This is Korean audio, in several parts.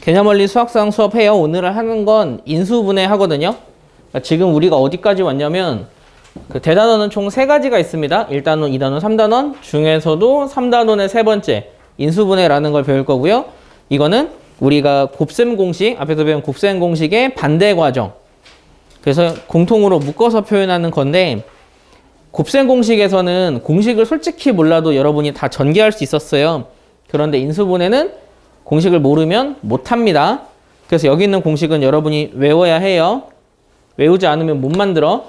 개념원리 수학상 수업해요. 오늘 하는 건 인수분해 하거든요. 그러니까 지금 우리가 어디까지 왔냐면 그 대단원은 총 3가지가 있습니다. 1단원, 2단원, 3단원 중에서도 3단원의 세 번째 인수분해라는 걸 배울 거고요. 이거는 우리가 곱셈 공식, 앞에서 배운 곱셈 공식의 반대 과정. 그래서 공통으로 묶어서 표현하는 건데 곱셈 공식에서는 공식을 솔직히 몰라도 여러분이 다 전개할 수 있었어요. 그런데 인수분해는 공식을 모르면 못합니다. 그래서 여기 있는 공식은 여러분이 외워야 해요. 외우지 않으면 못 만들어.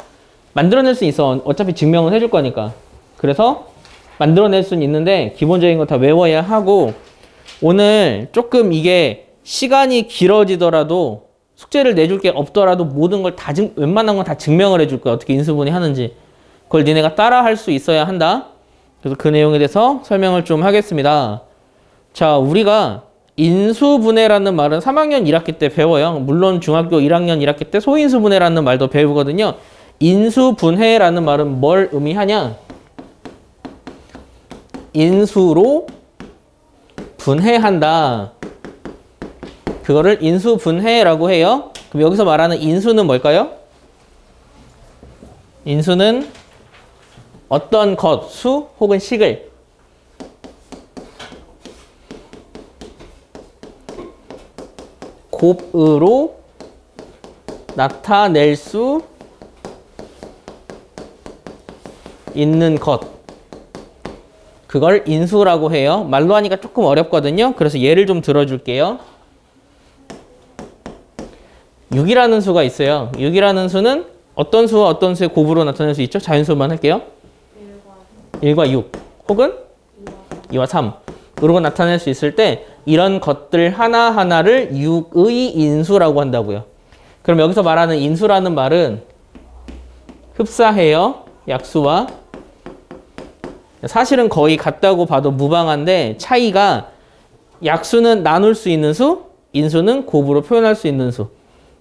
만들어낼 수 있어. 어차피 증명을 해줄 거니까. 그래서 만들어낼 수는 있는데 기본적인 거 다 외워야 하고 오늘 조금 이게 시간이 길어지더라도 숙제를 내줄 게 없더라도 모든 걸 다 웬만한 건 다 증명을 해줄 거야. 어떻게 인수분해 하는지. 그걸 니네가 따라 할 수 있어야 한다. 그래서 그 내용에 대해서 설명을 좀 하겠습니다. 자, 우리가 인수분해라는 말은 3학년 1학기 때 배워요. 물론 중학교 1학년 1학기 때 소인수분해라는 말도 배우거든요. 인수분해라는 말은 뭘 의미하냐? 인수로 분해한다. 그거를 인수분해라고 해요. 그럼 여기서 말하는 인수는 뭘까요? 인수는 어떤 것, 수 혹은 식을 곱으로 나타낼 수 있는 것. 그걸 인수라고 해요. 말로 하니까 조금 어렵거든요. 그래서 예를 좀 들어줄게요. 6이라는 수가 있어요. 6이라는 수는 어떤 수와 어떤 수의 곱으로 나타낼 수 있죠? 자연수만 할게요. 1과 6 혹은 2와 3으로 나타낼 수 있을 때 이런 것들 하나하나를 6의 인수라고 한다고요. 그럼 여기서 말하는 인수라는 말은 흡사해요. 약수와. 사실은 거의 같다고 봐도 무방한데 차이가 약수는 나눌 수 있는 수, 인수는 곱으로 표현할 수 있는 수.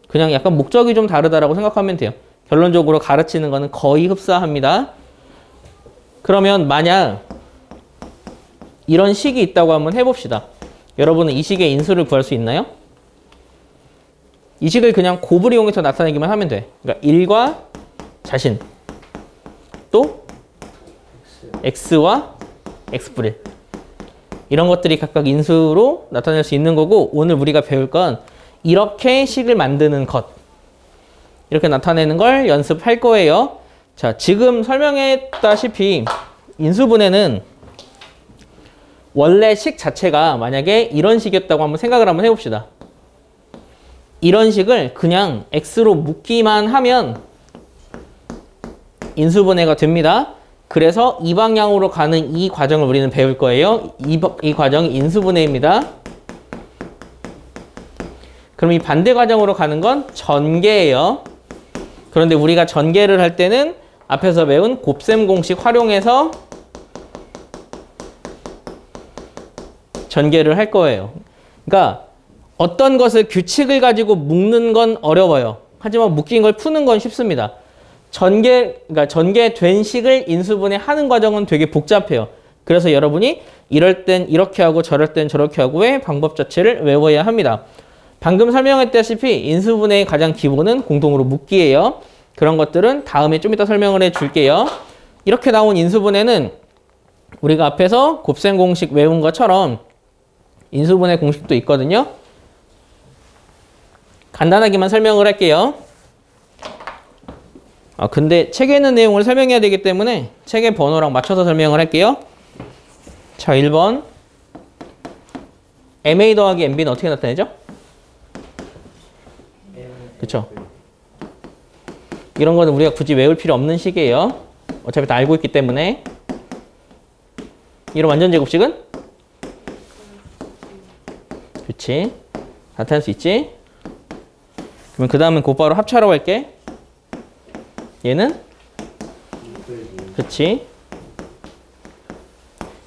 그냥 약간 목적이 좀 다르다라고 생각하면 돼요. 결론적으로 가르치는 거는 거의 흡사합니다. 그러면 만약 이런 식이 있다고 한번 해봅시다. 여러분은 이 식의 인수를 구할 수 있나요? 이 식을 그냥 곱을 이용해서 나타내기만 하면 돼. 그러니까 1과 자신, 또 x와 x'불 이런 것들이 각각 인수로 나타낼 수 있는 거고 오늘 우리가 배울 건 이렇게 식을 만드는 것 이렇게 나타내는 걸 연습할 거예요. 자, 지금 설명했다시피 인수분해는 원래 식 자체가 만약에 이런 식이었다고 한번 생각을 한번 해봅시다. 이런 식을 그냥 x로 묶기만 하면 인수분해가 됩니다. 그래서 이 방향으로 가는 이 과정을 우리는 배울 거예요. 이 과정이 인수분해입니다. 그럼 이 반대 과정으로 가는 건 전개예요. 그런데 우리가 전개를 할 때는 앞에서 배운 곱셈 공식 활용해서 전개를 할 거예요. 그러니까 어떤 것을 규칙을 가지고 묶는 건 어려워요. 하지만 묶인 걸 푸는 건 쉽습니다. 그러니까 전개된 식을 인수분해하는 과정은 되게 복잡해요. 그래서 여러분이 이럴 땐 이렇게 하고 저럴 땐 저렇게 하고의 방법 자체를 외워야 합니다. 방금 설명했다시피 인수분해의 가장 기본은 공통으로 묶기예요. 그런 것들은 다음에 좀 이따 설명을 해줄게요. 이렇게 나온 인수분해는 우리가 앞에서 곱셈 공식 외운 것처럼 인수분해 공식도 있거든요. 간단하게만 설명을 할게요. 근데 책에 있는 내용을 설명해야 되기 때문에 책의 번호랑 맞춰서 설명을 할게요. 자, 1번 MA 더하기 MB는 어떻게 나타내죠? 그쵸? 이런 거는 우리가 굳이 외울 필요 없는 식이에요. 어차피 다 알고 있기 때문에. 이런 완전 제곱식은? 그치? 나타낼 수 있지? 그러면 그 다음은 곧바로 합차라고 할게. 얘는? 그치?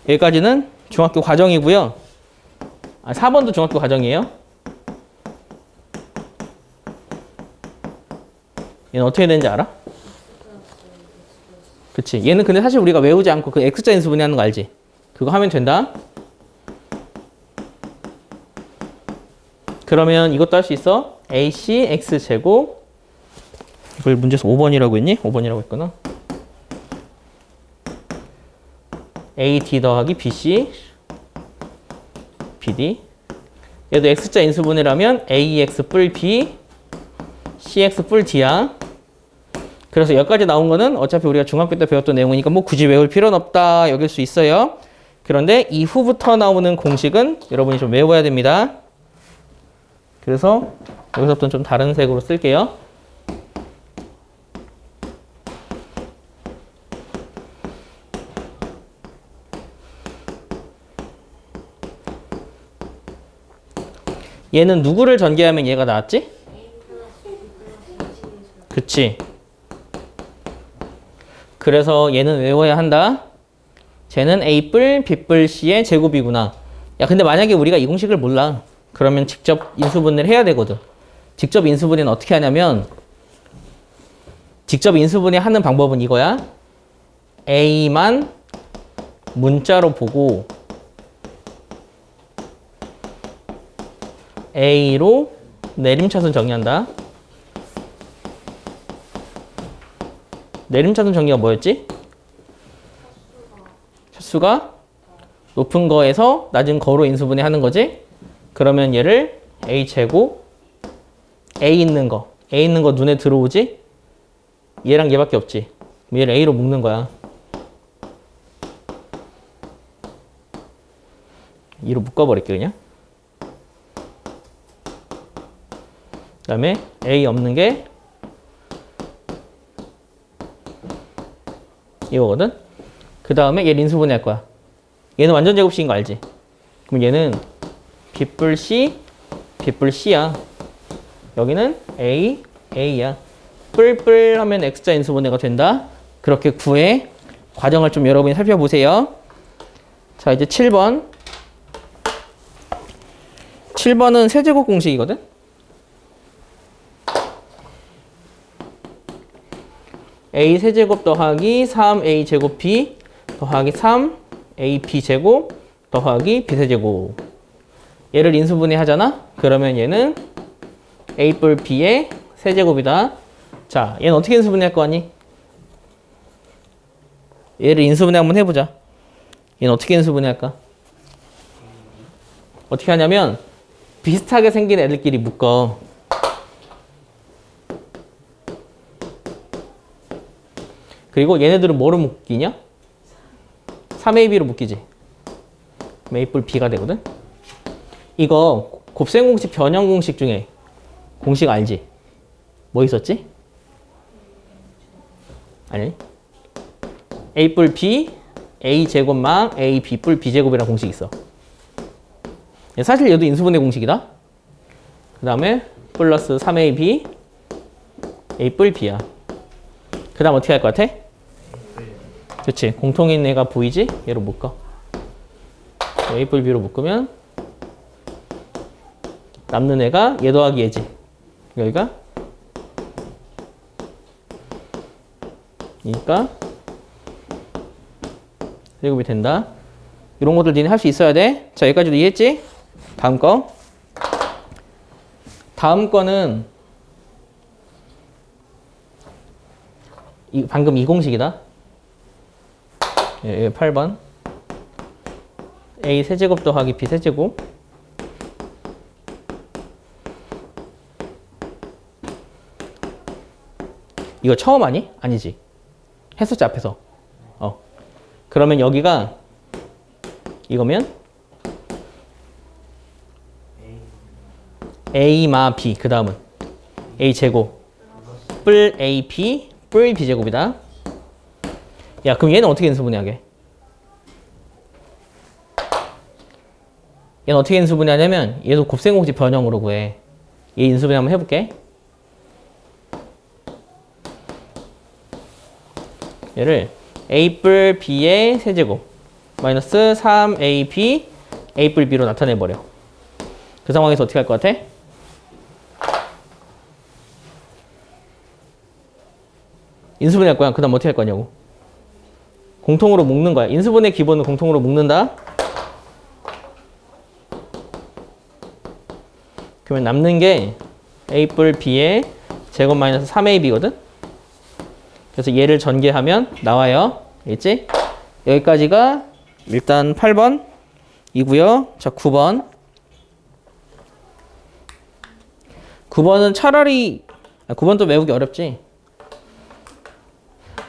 여기까지는 중학교 과정이고요. 4번도 중학교 과정이에요. 얘는 어떻게 되는지 알아? 그치? 얘는 근데 사실 우리가 외우지 않고 그 X자 인수분해 하는 거 알지? 그거 하면 된다. 그러면 이것도 할 수 있어. AC X제곱. 이걸 문제에서 5번이라고 했니? 5번이라고 했구나. AD 더하기 BC BD. 얘도 X자 인수분해라면 AX 뿔 B CX 뿔 D야. 그래서 여기까지 나온 거는 어차피 우리가 중학교 때 배웠던 내용이니까 뭐 굳이 외울 필요는 없다 여길 수 있어요. 그런데 이후부터 나오는 공식은 여러분이 좀 외워야 됩니다. 그래서 여기서부터는 좀 다른 색으로 쓸게요. 얘는 누구를 전개하면 얘가 나왔지? 그치. 그래서 얘는 외워야 한다. 쟤는 A 뿔 B 뿔 C의 제곱이구나. 야, 근데 만약에 우리가 이 공식을 몰라. 그러면 직접 인수분해를 해야 되거든. 직접 인수분해는 어떻게 하냐면 직접 인수분해 하는 방법은 이거야. A만 문자로 보고 A로 내림차순 정리한다. 내림차순 정리가 뭐였지? 차수가 높은 거에서 낮은 거로 인수분해 하는 거지? 그러면 얘를 A제곱 A 있는 거 눈에 들어오지? 얘랑 얘밖에 없지? 얘를 A로 묶는 거야. 2로 묶어버릴게 그냥. 그 다음에 A 없는 게 이거거든? 그 다음에 얘를 인수분해 할 거야. 얘는 완전 제곱식인 거 알지? 그럼 얘는 B 뿔 C, B 뿔 C야. 여기는 A, A야. 뿔뿔 하면 X자 인수분해가 된다. 그렇게 구해. 과정을 좀 여러분이 살펴보세요. 자, 이제 7번. 7번은 세제곱 공식이거든? A 세제곱 더하기 3A 제곱 B 더하기 3AB 제곱 더하기 B 세제곱. 얘를 인수분해 하잖아? 그러면 얘는 A 뿔 B의 세제곱이다. 자, 얘는 어떻게 인수분해 할 거 아니? 얘를 인수분해 한번 해보자. 얘는 어떻게 인수분해 할까? 어떻게 하냐면 비슷하게 생긴 애들끼리 묶어. 그리고 얘네들은 뭐로 묶이냐? 3AB로 묶이지. 그럼 A 뿔 B가 되거든? 이거 곱셈공식 변형공식 중에 공식 알지? 뭐 있었지? 아니 A 뿔 B A 제곱망 A B 뿔 B 제곱이라는 공식 있어. 사실 얘도 인수분해 공식이다. 그 다음에 플러스 3AB A 뿔 B야. 그 다음 어떻게 할 것 같아? 그치. 공통인 애가 보이지? 얘로 묶어. A 뿔 B로 묶으면 남는 애가 얘 더하기 얘지. 여기가 그러니까 제곱이 된다. 이런 것들 니네 할 수 있어야 돼. 자, 여기까지도 이해했지? 다음 거. 다음 거는 방금 이 공식이다. 예, 8번. A 세제곱 더하기 B 세제곱. 이거 처음 하니? 아니지. 했었지, 앞에서. 그러면 여기가 이거면 A마 B, 그 다음은 A 제곱 뿔 AP 뿔 B 제곱이다. 야, 그럼 얘는 어떻게 인수분해하게? 얘는 어떻게 인수분해하냐면 얘도 곱셈공식 변형으로 구해. 얘 인수분해 한번 해볼게. 얘를 A 뿔 B의 세제곱 마이너스 3AB A 뿔 B로 나타내버려. 그 상황에서 어떻게 할 것 같아? 인수분해 할 거야. 그 다음 어떻게 할 거냐고. 공통으로 묶는 거야. 인수분해 기본은 공통으로 묶는다. 그러면 남는 게 a 뿔 b의 제곱 마이너스 3ab거든. 그래서 얘를 전개하면 나와요. 알겠지? 여기까지가 일단 8번이고요. 자, 9번. 9번은 차라리 9번도 외우기 어렵지.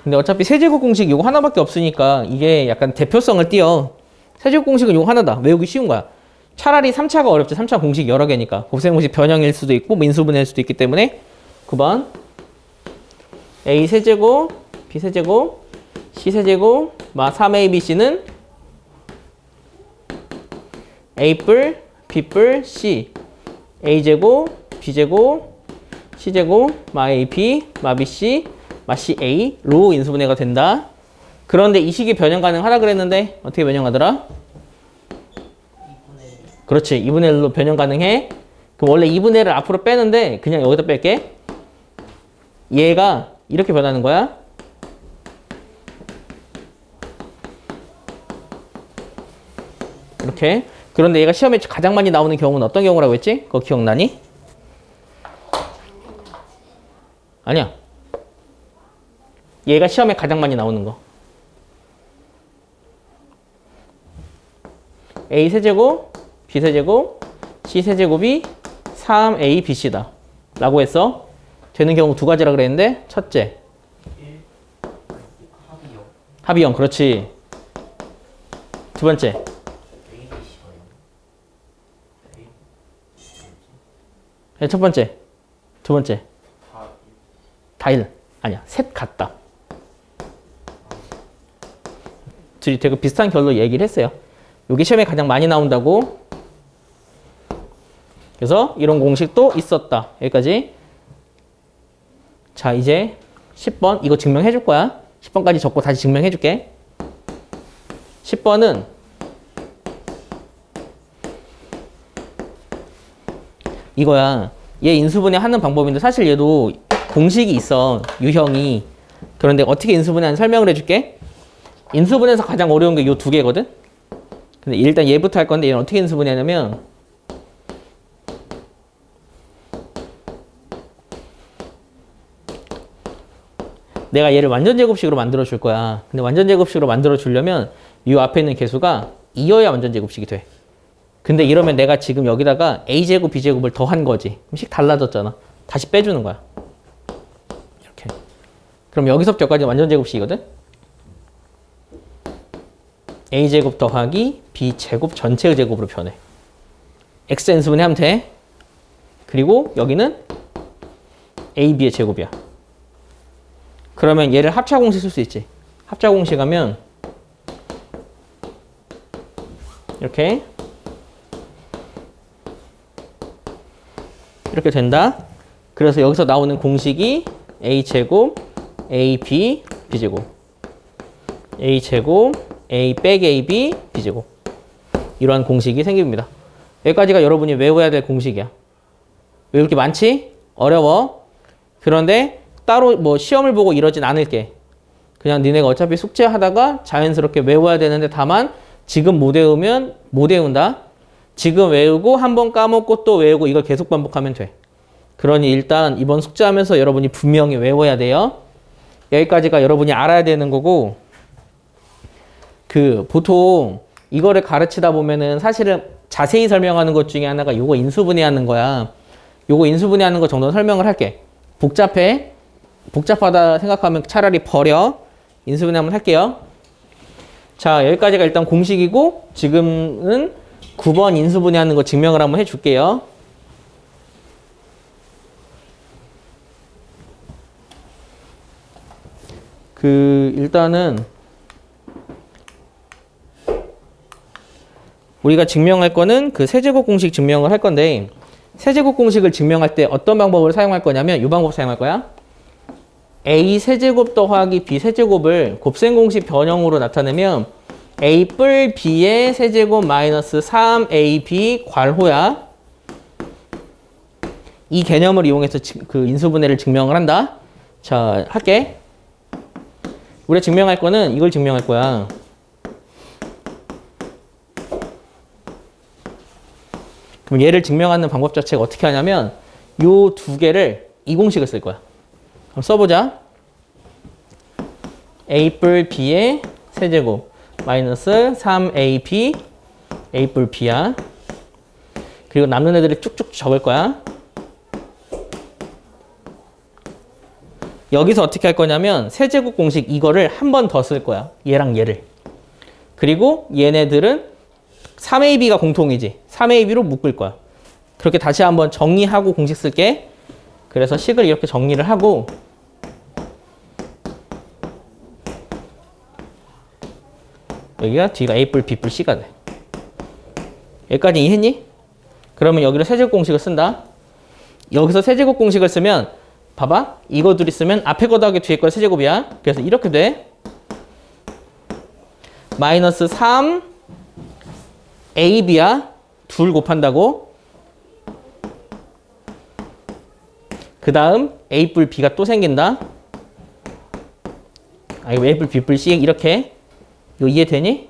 근데 어차피 세제곱 공식 이거 하나밖에 없으니까 이게 약간 대표성을 띄어. 세제곱 공식은 이거 하나다. 외우기 쉬운 거야. 차라리 3차가 어렵지. 3차 공식 여러 개니까. 곱셈 공식 변형일 수도 있고 인수분해일 수도 있기 때문에 9번 a 세제곱 b 세제곱 c 세제곱 마 3abc는 a 뿔 b 뿔 c a제곱 b제곱 c제곱 마 ab 마 bc 마 ca로 인수분해가 된다. 그런데 이 식이 변형 가능하다 그랬는데 어떻게 변형하더라? 그렇지. 2분의 1로 변형 가능해. 그럼 원래 2분의 1을 앞으로 빼는데 그냥 여기다 뺄게. 얘가 이렇게 변하는 거야. 이렇게. 그런데 얘가 시험에 가장 많이 나오는 경우는 어떤 경우라고 했지? 그거 기억나니? 아니야. 얘가 시험에 가장 많이 나오는 거. a 세제곱, b 세제곱, c 세제곱이 3abc다. 라고 했어. 되는 경우 두 가지라 그랬는데 첫째. 합이 0. 그렇지. 두 번째. 첫 번째. 두 번째. 다 1. 아니야. 셋 같다. 둘이 되게 비슷한 결로 얘기를 했어요. 이게 시험에 가장 많이 나온다고. 그래서 이런 공식도 있었다. 여기까지. 자, 이제 10번. 이거 증명해 줄 거야. 10번까지 적고 다시 증명해 줄게. 10번은 이거야. 얘 인수분해 하는 방법인데 사실 얘도 공식이 있어. 유형이. 그런데 어떻게 인수분해하는지 설명을 해줄게. 인수분해에서 가장 어려운 게 이 두 개거든. 근데 일단 얘부터 할 건데 얘는 어떻게 인수분해하냐면 내가 얘를 완전제곱식으로 만들어 줄 거야. 근데 완전제곱식으로 만들어 주려면 이 앞에 있는 개수가 2여야 완전제곱식이 돼. 근데 이러면 내가 지금 여기다가 a제곱 b제곱을 더한 거지. 그럼 식 달라졌잖아. 다시 빼주는 거야. 이렇게. 그럼 여기서부터 여기까지 완전제곱식이거든. a제곱 더하기 b제곱 전체의 제곱으로 변해. x 인수분해 하면 돼. 그리고 여기는 ab의 제곱이야. 그러면 얘를 합차공식 쓸 수 있지. 합차공식 하면 이렇게 된다. 그래서 여기서 나오는 공식이 a제곱 ab b제곱 a제곱 a 빼기 ab b제곱 이러한 공식이 생깁니다. 여기까지가 여러분이 외워야 될 공식이야. 왜 이렇게 많지? 어려워. 그런데 따로 뭐 시험을 보고 이러진 않을게. 그냥 니네가 어차피 숙제하다가 자연스럽게 외워야 되는데 다만 지금 못 외우면 못 외운다. 지금 외우고 한번 까먹고 또 외우고 이걸 계속 반복하면 돼. 그러니 일단 이번 숙제하면서 여러분이 분명히 외워야 돼요. 여기까지가 여러분이 알아야 되는 거고 보통 이거를 가르치다 보면은 사실은 자세히 설명하는 것 중에 하나가 요거 인수분해하는 거야. 요거 인수분해하는 거 정도는 설명을 할게. 복잡해. 복잡하다 생각하면 차라리 버려. 인수분해 한번 할게요. 자, 여기까지가 일단 공식이고 지금은 9번 인수분해하는 거 증명을 한번 해줄게요. 일단은 우리가 증명할 거는 세제곱 공식 증명을 할 건데 세제곱 공식을 증명할 때 어떤 방법을 사용할 거냐면 이 방법 사용할 거야. a 세제곱 더하기 b 세제곱을 곱셈 공식 변형으로 나타내면 a 뿔 b의 세제곱 마이너스 3ab 괄호야. 이 개념을 이용해서 인수분해를 증명을 한다. 자, 할게. 우리가 증명할 거는 이걸 증명할 거야. 그럼 얘를 증명하는 방법 자체가 어떻게 하냐면 요 두 개를 이 공식을 쓸 거야. 그럼 써보자. a 뿔 b의 세제곱 마이너스 3ab a 뿔 b야. 그리고 남는 애들을 쭉쭉 적을 거야. 여기서 어떻게 할 거냐면 세제곱 공식 이거를 한 번 더 쓸 거야. 얘랑 얘를. 그리고 얘네들은 3ab가 공통이지. 3ab로 묶을 거야. 그렇게 다시 한번 정리하고 공식 쓸게. 그래서 식을 이렇게 정리를 하고 여기가 뒤가 a 뿔 b 뿔 c가 돼. 여기까지 이해했니? 그러면 여기로 세제곱 공식을 쓴다. 여기서 세제곱 공식을 쓰면 봐봐. 이거 둘이 쓰면 앞에 거 더하기 뒤에 거 세제곱이야. 그래서 이렇게 돼. 마이너스 3ab야. 둘 곱한다고. 그 다음 a 뿔 b가 또 생긴다. 아, 이거 a 뿔 b 뿔 c 이렇게. 이거 이해되니?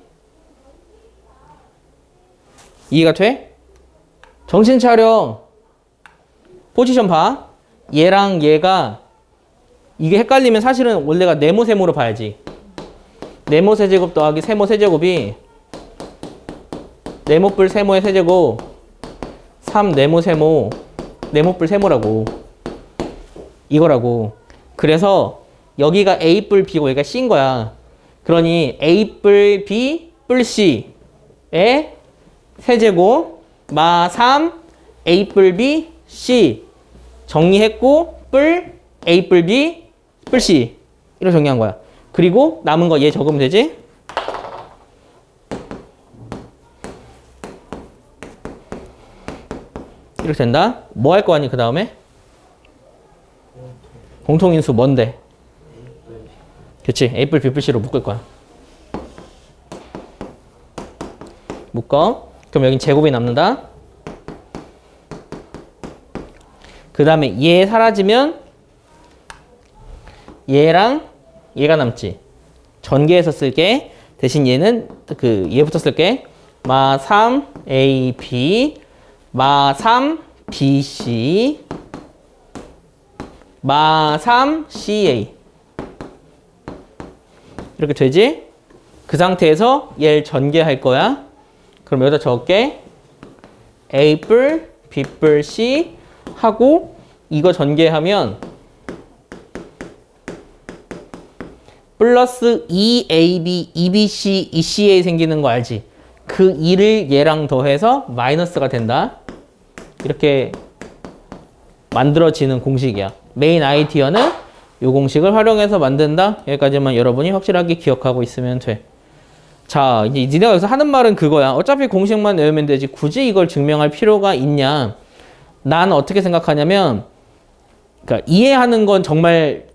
이해가 돼? 정신 차려. 포지션 봐. 얘랑 얘가 이게 헷갈리면 사실은 원래가 네모 세모로 봐야지. 네모 세제곱 더하기 세모 세제곱이 네모 뿔 세모의 세제곱 3 네모 세모 네모 뿔 세모라고. 이거라고. 그래서 여기가 a 뿔 b고 여기가 c인 거야. 그러니 a 뿔 b 뿔 c의 세제곱 마 3 a 뿔 b c 정리했고 뿔 a 뿔 b 뿔 c 이렇게 정리한 거야. 그리고 남은 거 얘 적으면 되지. 이렇게 된다. 뭐 할 거 아니 그 다음에? 공통인수 뭔데? 그치. a 뿔 b 뿔 c로 묶을 거야. 묶어. 그럼 여긴 제곱이 남는다. 그 다음에 얘 사라지면 얘랑 얘가 남지. 전개해서 쓸게. 대신 얘는 얘부터 쓸게. 마 3ab 마 3bc 마 3ca 이렇게 되지? 그 상태에서 얘를 전개할 거야. 그럼 여기다 적을게. a 뿔 b 뿔 c 하고 이거 전개하면 플러스 2ab, 2bc, 2ca 생기는 거 알지? 그 2를 얘랑 더해서 마이너스가 된다. 이렇게 만들어지는 공식이야. 메인 아이디어는 이 공식을 활용해서 만든다. 여기까지만 여러분이 확실하게 기억하고 있으면 돼. 자, 이제 니네가 여기서 하는 말은 그거야. 어차피 공식만 외우면 되지. 굳이 이걸 증명할 필요가 있냐? 난 어떻게 생각하냐면, 그러니까 이해하는 건 정말,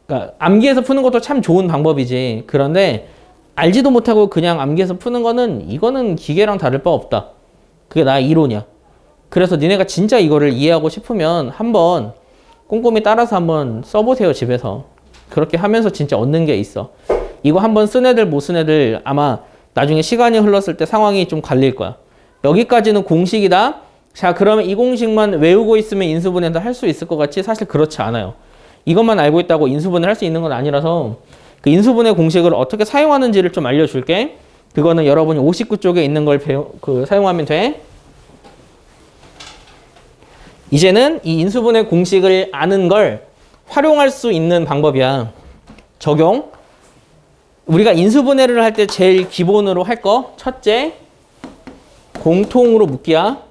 그러니까 암기해서 푸는 것도 참 좋은 방법이지. 그런데 알지도 못하고 그냥 암기해서 푸는 거는 이거는 기계랑 다를 바 없다. 그게 나의 이론이야. 그래서 니네가 진짜 이거를 이해하고 싶으면 한번 꼼꼼히 따라서 한번 써보세요, 집에서. 그렇게 하면서 진짜 얻는 게 있어. 이거 한번 쓴 애들 못 쓴 애들 아마 나중에 시간이 흘렀을 때 상황이 좀 갈릴 거야. 여기까지는 공식이다. 자, 그러면 이 공식만 외우고 있으면 인수분해도 할 수 있을 것 같지? 사실 그렇지 않아요. 이것만 알고 있다고 인수분해 할 수 있는 건 아니라서 그 인수분해 공식을 어떻게 사용하는지를 좀 알려줄게. 그거는 여러분이 59쪽에 있는 걸 사용하면 돼. 이제는 이 인수분해 공식을 아는 걸 활용할 수 있는 방법이야. 적용. 우리가 인수분해를 할 때 제일 기본으로 할 거 첫째, 공통으로 묶기야.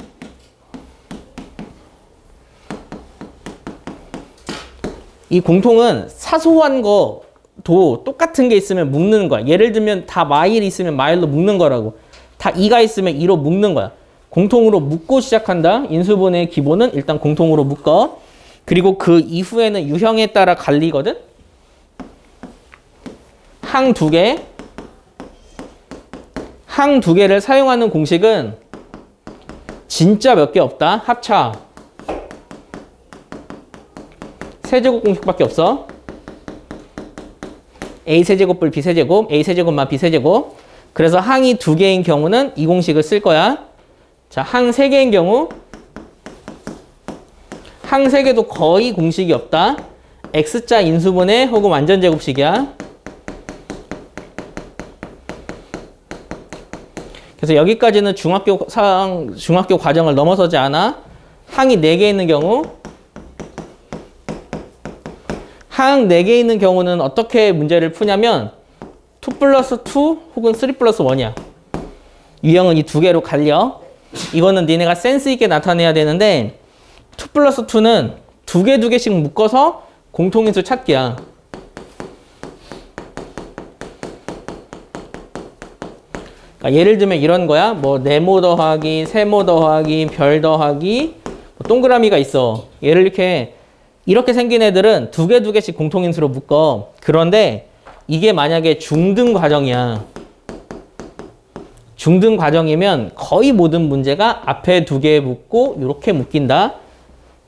이 공통은 사소한 거도 똑같은 게 있으면 묶는 거야. 예를 들면 다 마일이 있으면 마일로 묶는 거라고. 다 2가 있으면 2로 묶는 거야. 공통으로 묶고 시작한다. 인수분해의 기본은 일단 공통으로 묶어. 그리고 그 이후에는 유형에 따라 갈리거든. 항 두 개를 사용하는 공식은 진짜 몇 개 없다. 합차. 세제곱 공식밖에 없어. a 세제곱 뿔 b 세제곱, a 세제곱만 b 세제곱. 그래서 항이 두 개인 경우는 이 공식을 쓸 거야. 자, 항 3개인 경우 항 3개도 거의 공식이 없다. X자 인수분해 혹은 완전제곱식이야. 그래서 여기까지는 중학교 과정을 넘어서지 않아. 항이 4개 있는 경우 항 4개 있는 경우는 어떻게 문제를 푸냐면 2 플러스 2 혹은 3 플러스 1이야. 유형은 이 2개로 갈려. 이거는 니네가 센스 있게 나타내야 되는데 2 플러스 2는 2개씩 묶어서 공통인수 찾기야. 그러니까 예를 들면 이런 거야. 뭐 네모 더하기, 세모 더하기, 별 더하기, 뭐 동그라미가 있어. 얘를 이렇게 생긴 애들은 2개씩 공통인수로 묶어. 그런데 이게 만약에 중등 과정이야. 중등 과정이면 거의 모든 문제가 앞에 2개 묶고 이렇게 묶인다.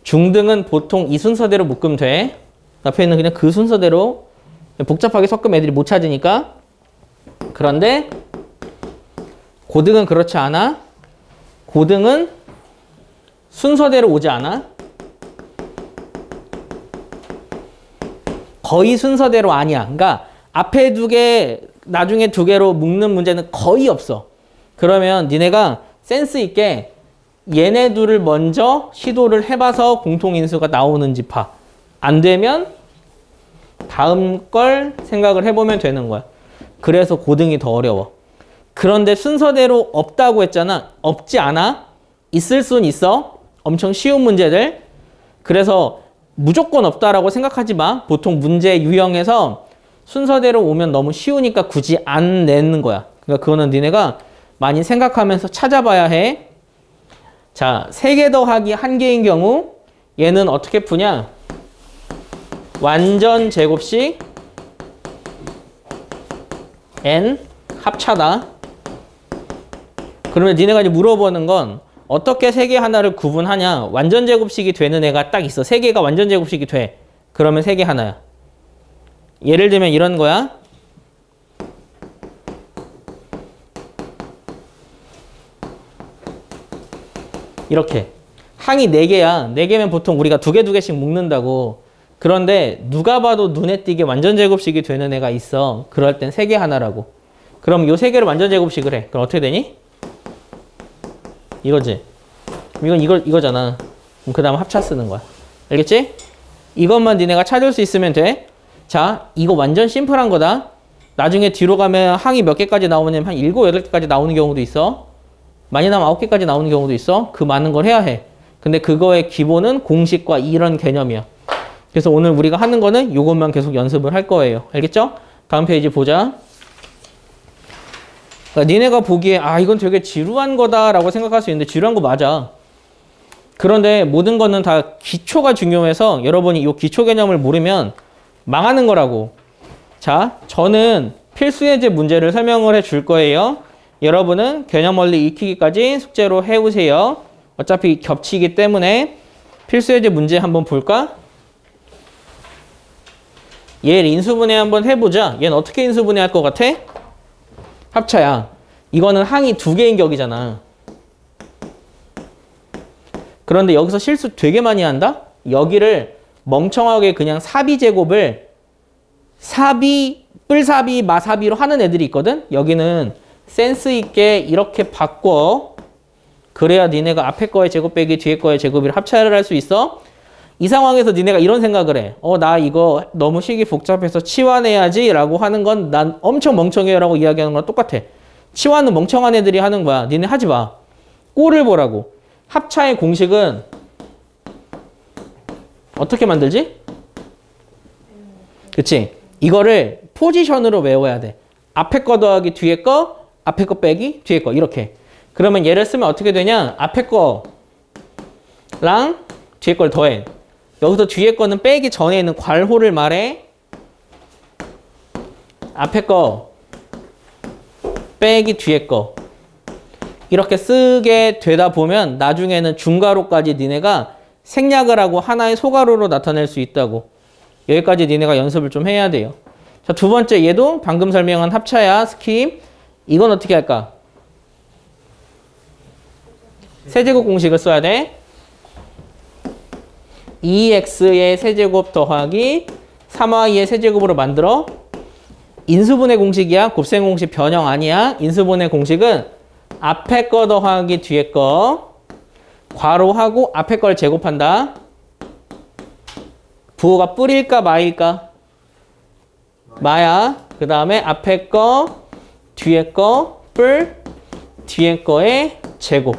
중등은 보통 이 순서대로 묶으면 돼. 앞에 있는 그냥 그 순서대로 복잡하게 섞으면 애들이 못 찾으니까. 그런데 고등은 그렇지 않아. 고등은 순서대로 오지 않아. 거의 순서대로 아니야. 그러니까 앞에 2개, 나중에 2개로 묶는 문제는 거의 없어. 그러면 니네가 센스 있게 얘네 둘을 먼저 시도를 해봐서 공통인수가 나오는지 봐. 안 되면 다음 걸 생각을 해보면 되는 거야. 그래서 고등이 더 어려워. 그런데 순서대로 없다고 했잖아. 없지 않아. 있을 순 있어. 엄청 쉬운 문제들. 그래서 무조건 없다라고 생각하지 마. 보통 문제 유형에서 순서대로 오면 너무 쉬우니까 굳이 안 내는 거야. 그러니까 그거는 니네가 많이 생각하면서 찾아봐야 해. 자, 3개 더하기 1개인 경우 얘는 어떻게 푸냐? 완전 제곱식 n 합차다. 그러면 니네가 이제 물어보는 건 어떻게 3개 하나를 구분하냐? 완전 제곱식이 되는 애가 딱 있어. 3개가 완전 제곱식이 돼. 그러면 3개 하나야. 예를 들면 이런 거야. 이렇게 항이 4개야. 4개면 보통 우리가 2개씩 묶는다고. 그런데 누가 봐도 눈에 띄게 완전 제곱식이 되는 애가 있어. 그럴 땐 3개 하나라고. 그럼 요 3개를 완전 제곱식을 해. 그럼 어떻게 되니? 이거지. 이거잖아. 그 다음 합차 쓰는 거야. 알겠지? 이것만 니네가 찾을 수 있으면 돼. 자, 이거 완전 심플한 거다. 나중에 뒤로 가면 항이 몇 개까지 나오냐면 한 7, 8개까지 나오는 경우도 있어. 많이 나면 9개까지 나오는 경우도 있어. 그 많은 걸 해야 해. 근데 그거의 기본은 공식과 이런 개념이야. 그래서 오늘 우리가 하는 거는 이것만 계속 연습을 할 거예요. 알겠죠? 다음 페이지 보자. 그러니까 니네가 보기에 이건 되게 지루한 거다라고 생각할 수 있는데 지루한 거 맞아. 그런데 모든 거는 다 기초가 중요해서 여러분이 이 기초 개념을 모르면 망하는 거라고. 자, 저는 필수예제 문제를 설명을 해 줄 거예요. 여러분은 개념 원리 익히기까지 숙제로 해오세요. 어차피 겹치기 때문에 필수예제 문제 한번 볼까? 얘 인수분해 한번 해보자. 얘는 어떻게 인수분해할 것 같아? 합차야. 이거는 항이 2개인 격이잖아. 그런데 여기서 실수 되게 많이 한다? 여기를 멍청하게 그냥 사비제곱을 뿔사비, 마사비로 하는 애들이 있거든? 여기는 센스 있게 이렇게 바꿔. 그래야 니네가 앞에 거의 제곱 빼기 뒤에 거의 제곱을 합차를 할 수 있어. 이 상황에서 니네가 이런 생각을 해. 나 이거 너무 식이 복잡해서 치환해야지 라고 하는 건 난 엄청 멍청해요 라고 이야기하는 거랑 똑같아. 치환은 멍청한 애들이 하는 거야. 니네 하지 마. 꼴을 보라고. 합차의 공식은 어떻게 만들지? 그치? 이거를 포지션으로 외워야 돼. 앞에 거 더하기 뒤에 거, 앞에 거 빼기 뒤에 거 이렇게. 그러면 얘를 쓰면 어떻게 되냐? 앞에 거랑 뒤에 걸 더해. 여기서 뒤에 거는 빼기 전에 있는 괄호를 말해. 앞에 거 빼기 뒤에 거. 이렇게 쓰게 되다 보면 나중에는 중괄호까지 니네가 생략을 하고 하나의 소괄호로 나타낼 수 있다고. 여기까지 니네가 연습을 좀 해야 돼요. 자, 두 번째 얘도 방금 설명한 합차야. 스킵. 이건 어떻게 할까? 세제곱 공식을 써야 돼. 2x의 세제곱 더하기 3y의 세제곱으로 만들어. 인수분해 공식이야. 곱셈 공식 변형 아니야. 인수분해 공식은 앞에 거 더하기 뒤에 거 괄호하고 앞에 걸 제곱한다. 부호가 뿔일까 마일까? 마야. 그 다음에 앞에 거 뒤에 거 뿔 뒤에 거의 제곱.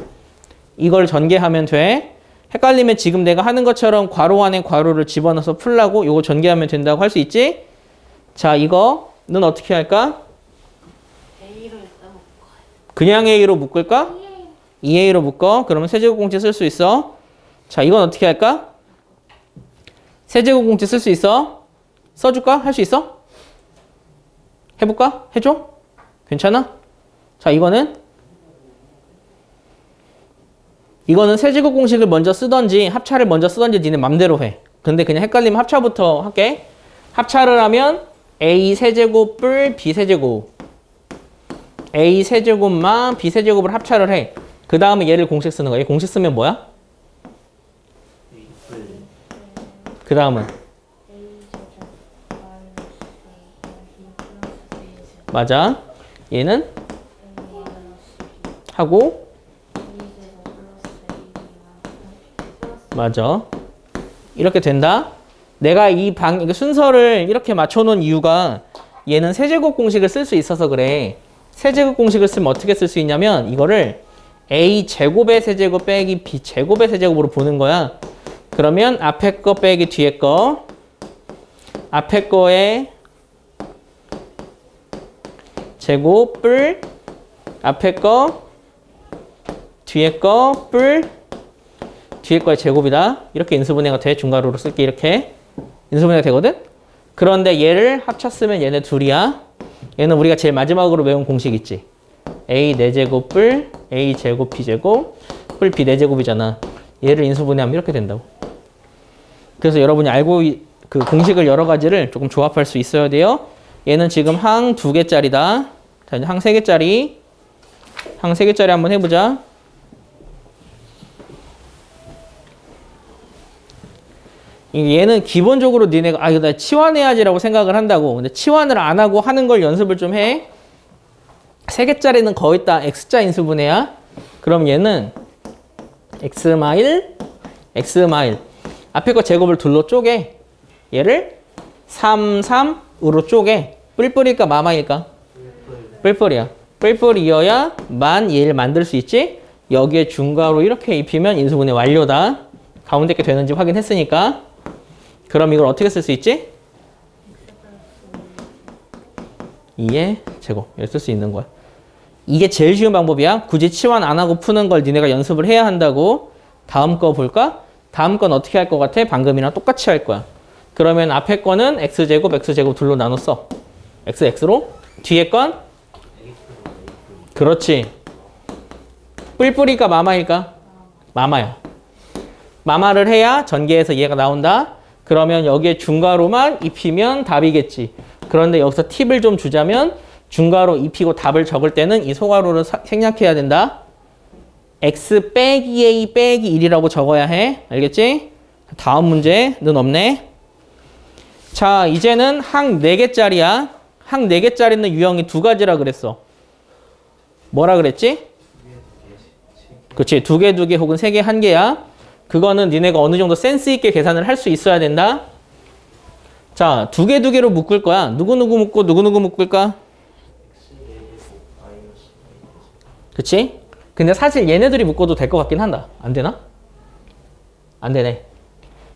이걸 전개하면 돼. 헷갈리면 지금 내가 하는 것처럼 괄호 안에 괄호를 집어넣어서 풀라고 요거 전개하면 된다고 할 수 있지? 자, 이거는 어떻게 할까? A로 일단 묶어요. 그냥 A로 묶을까? 2A로 묶어. 그러면 세제곱 공식 쓸 수 있어. 자, 이건 어떻게 할까? 세제곱 공식 쓸 수 있어? 써줄까? 할 수 있어? 해볼까? 해줘? 괜찮아? 자, 이거는 세제곱 공식을 먼저 쓰던지 합차를 먼저 쓰던지 니네 맘대로 해. 근데 그냥 헷갈리면 합차부터 할게. 합차를 하면 A 세제곱 뿔 B 세제곱. A 세제곱만 B 세제곱을 합차를 해. 그 다음에 얘를 공식 쓰는 거야. 얘 공식 쓰면 뭐야? 그 다음은? 맞아. 얘는? 하고 맞아. 이렇게 된다. 내가 이 순서를 이렇게 맞춰놓은 이유가 얘는 세제곱 공식을 쓸 수 있어서 그래. 세제곱 공식을 쓰면 어떻게 쓸 수 있냐면 이거를 A 제곱의 세제곱 빼기 B 제곱의 세제곱으로 보는 거야. 그러면 앞에 거 빼기 뒤에 거. 앞에 거에 제곱 뿔 앞에 거 뒤에 거 뿔 뒤에 거의 제곱이다. 이렇게 인수분해가 돼. 중괄호로 쓸게. 이렇게 인수분해가 되거든. 그런데 얘를 합쳤으면 얘네 둘이야. 얘는 우리가 제일 마지막으로 외운 공식 있지. A 4제곱 뿔 A 제곱 B 제곱 뿔 B 4제곱이잖아. 얘를 인수분해하면 이렇게 된다고. 그래서 여러분이 알고 그 공식을 여러 가지를 조금 조합할 수 있어야 돼요. 얘는 지금 항 2개짜리다. 자, 이제 항 3개짜리. 항 3개짜리 한번 해보자. 얘는 기본적으로 니네가 이거 나 치환해야지라고 생각을 한다고. 근데 치환을 안 하고 하는 걸 연습을 좀 해. 3개짜리는 거의 다 X자 인수분해야. 그럼 얘는 X마일, X마일. 앞에 거 제곱을 둘로 쪼개. 얘를 3, 3으로 쪼개. 뿔뿔일까 마마일까? 뿔뿔이야. 뿔뿔이어야 만 얘를 만들 수 있지? 여기에 중괄호 이렇게 입히면 인수분해 완료다. 가운데 게 되는지 확인했으니까. 그럼 이걸 어떻게 쓸 수 있지? 2의 제곱. 이렇게 쓸 수 있는 거야. 이게 제일 쉬운 방법이야. 굳이 치환 안 하고 푸는 걸 니네가 연습을 해야 한다고. 다음 거 볼까? 다음 건 어떻게 할 것 같아? 방금이랑 똑같이 할 거야. 그러면 앞에 거는 x제곱, x제곱 둘로 나눠 써. x, x로. 뒤에 건? 그렇지. 뿔뿔일까 마마일까? 마마야. 마마를 해야 전개해서 얘가 나온다. 그러면 여기에 중괄호만 입히면 답이겠지. 그런데 여기서 팁을 좀 주자면 중괄호 입히고 답을 적을 때는 이 소괄호를 생략해야 된다. x 빼기 a 빼기 1이라고 적어야 해. 알겠지? 다음 문제는 없네. 자, 이제는 항 4개짜리야. 항 4개짜리는 유형이 2가지라 그랬어. 뭐라 그랬지? 그치. 2개, 2개 혹은 3개, 1개야. 그거는 니네가 어느 정도 센스 있게 계산을 할 수 있어야 된다. 자, 2개, 2개로 묶을 거야. 누구누구 묶고 누구누구 묶을까? 그치? 근데 사실 얘네들이 묶어도 될 것 같긴 한다. 안 되나? 안 되네.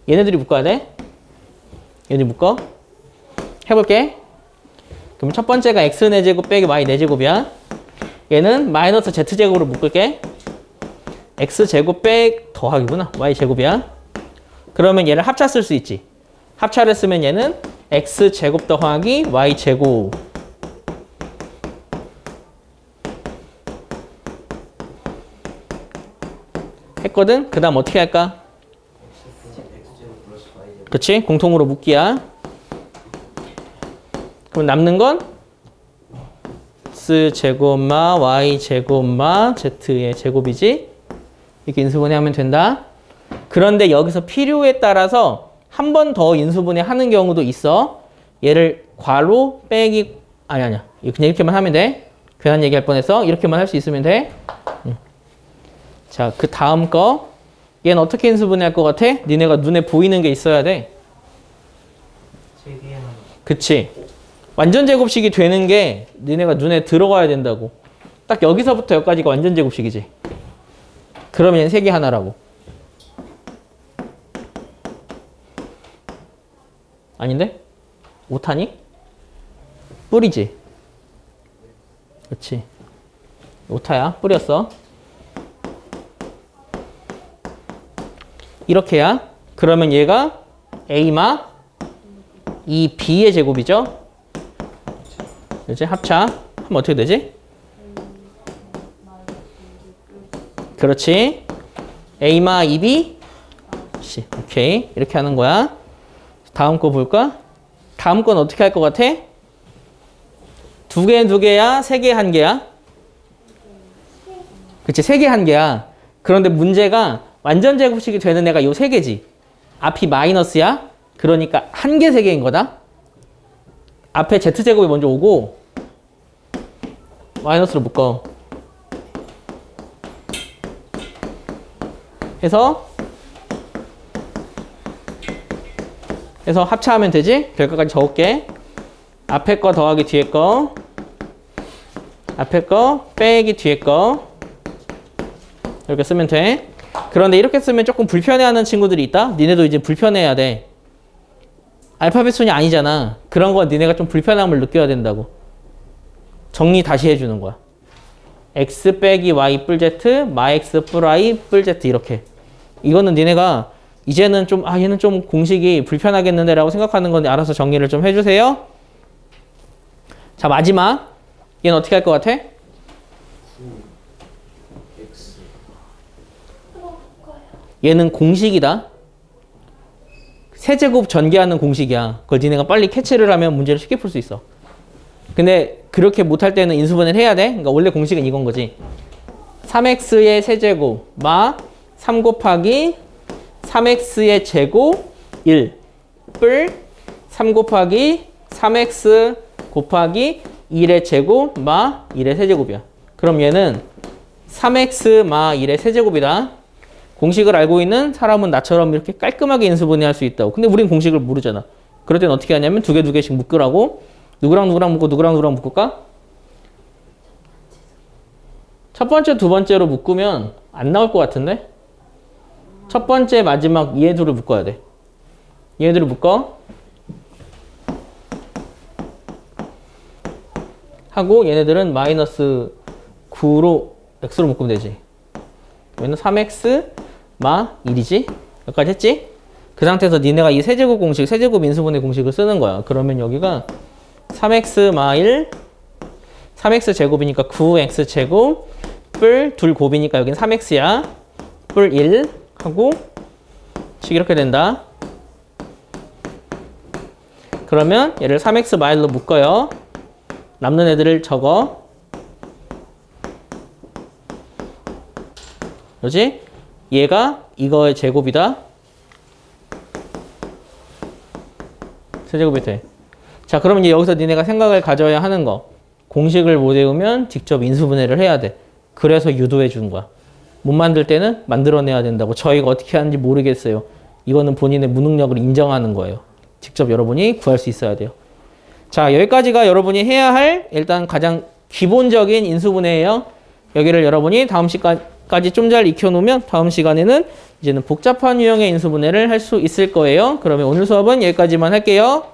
얘네들이 묶어야 돼. 얘네들 묶어. 해볼게. 그럼 첫 번째가 x 4제곱 빼기 y 4제곱이야. 얘는 마이너스 z제곱으로 묶을게. x제곱 빼기 더하기구나. y제곱이야. 그러면 얘를 합차 쓸 수 있지. 합차를 쓰면 얘는 x제곱 더하기 y제곱. 했거든? 그 다음 어떻게 할까? 그치? 공통으로 묶기야. 그럼 남는 건 x제곱마 y제곱마 z의 제곱이지. 이렇게 인수분해하면 된다. 그런데 여기서 필요에 따라서 한 번 더 인수분해 하는 경우도 있어. 얘를 괄호 빼기 아니야. 그냥 이렇게만 하면 돼. 괜한 얘기할 뻔해서 이렇게만 할 수 있으면 돼. 자, 그 다음 거 얘는 어떻게 인수분해할 것 같아? 니네가 눈에 보이는 게 있어야 돼. 그치. 완전 제곱식이 되는 게 니네가 눈에 들어가야 된다고. 딱 여기서부터 여기까지가 완전 제곱식이지. 그러면 얘는 색이 하나라고. 아닌데? 오타니? 뿌리지? 그렇지. 오타야. 뿌렸어. 이렇게야. 그러면 얘가 A마 이 B의 제곱이죠? 이제 합차. 하면 어떻게 되지? 그렇지. A마 2B C. 오케이. 이렇게 하는 거야. 다음 거 볼까? 다음 건 어떻게 할 것 같아? 두 개야? 세 개, 한 개야? 그치, 세 개, 한 개야. 그런데 문제가 완전 제곱식이 되는 애가 요 세 개지. 앞이 마이너스야? 그러니까 한 개, 세 개인 거다. 앞에 Z제곱이 먼저 오고 마이너스로 묶어. 해서 합차하면 되지? 결과까지 적을게. 앞에 거 더하기 뒤에 거. 앞에 거 빼기 뒤에 거. 이렇게 쓰면 돼. 그런데 이렇게 쓰면 조금 불편해하는 친구들이 있다? 니네도 이제 불편해야 돼. 알파벳 순이 아니잖아. 그런 건 니네가 좀 불편함을 느껴야 된다고. 정리 다시 해주는 거야. x 빼기 y 뿔 z, 마 x 뿔 y 뿔 z 이렇게. 이거는 니네가 이제는 좀 얘는 좀 공식이 불편하겠는데 라고 생각하는 건데 알아서 정리를 좀 해주세요. 자, 마지막. 얘는 어떻게 할 것 같아? 얘는 공식이다. 세제곱 전개하는 공식이야. 그걸 니네가 빨리 캐치를 하면 문제를 쉽게 풀 수 있어. 근데 그렇게 못할 때는 인수분해를 해야 돼. 그러니까 원래 공식은 이건 거지. 3x의 세제곱 마 3 곱하기 3x의 제곱 1 뿔 3 곱하기 3x 곱하기 1의 제곱 마 1의 세제곱이야. 그럼 얘는 3x 마 1의 세제곱이다. 공식을 알고 있는 사람은 나처럼 이렇게 깔끔하게 인수분해할 수 있다고. 근데 우린 공식을 모르잖아. 그럴 땐 어떻게 하냐면 두 개씩 묶으라고. 누구랑 묶고 누구랑 묶을까? 첫 번째, 두 번째로 묶으면 안 나올 것 같은데? 첫 번째, 마지막 얘 둘을 묶어야 돼. 얘 둘을 묶어. 하고 얘네들은 마이너스 9로 x로 묶으면 되지. 그러면 3x 마 1이지? 여기까지 했지? 그 상태에서 니네가 이 세제곱 공식, 세제곱 인수분해 공식을 쓰는 거야. 그러면 여기가 3x 마 1, 3x 제곱이니까 9x 제곱, 뿔 둘 곱이니까 여긴 3x야. 뿔 1 하고 식 이렇게 된다. 그러면 얘를 3x 마 1로 묶어요. 남는 애들을 적어. 그렇지? 얘가 이거의 제곱이다. 세제곱이 돼. 자, 그러면 이제 여기서 니네가 생각을 가져야 하는 거. 공식을 못 외우면 직접 인수분해를 해야 돼. 그래서 유도해 주는 거야. 못 만들 때는 만들어내야 된다고. 저희가 어떻게 하는지 모르겠어요. 이거는 본인의 무능력을 인정하는 거예요. 직접 여러분이 구할 수 있어야 돼요. 자, 여기까지가 여러분이 해야 할 일단 가장 기본적인 인수분해예요. 여기를 여러분이 다음 시간까지 좀 잘 익혀놓으면 다음 시간에는 이제는 복잡한 유형의 인수분해를 할 수 있을 거예요. 그러면 오늘 수업은 여기까지만 할게요.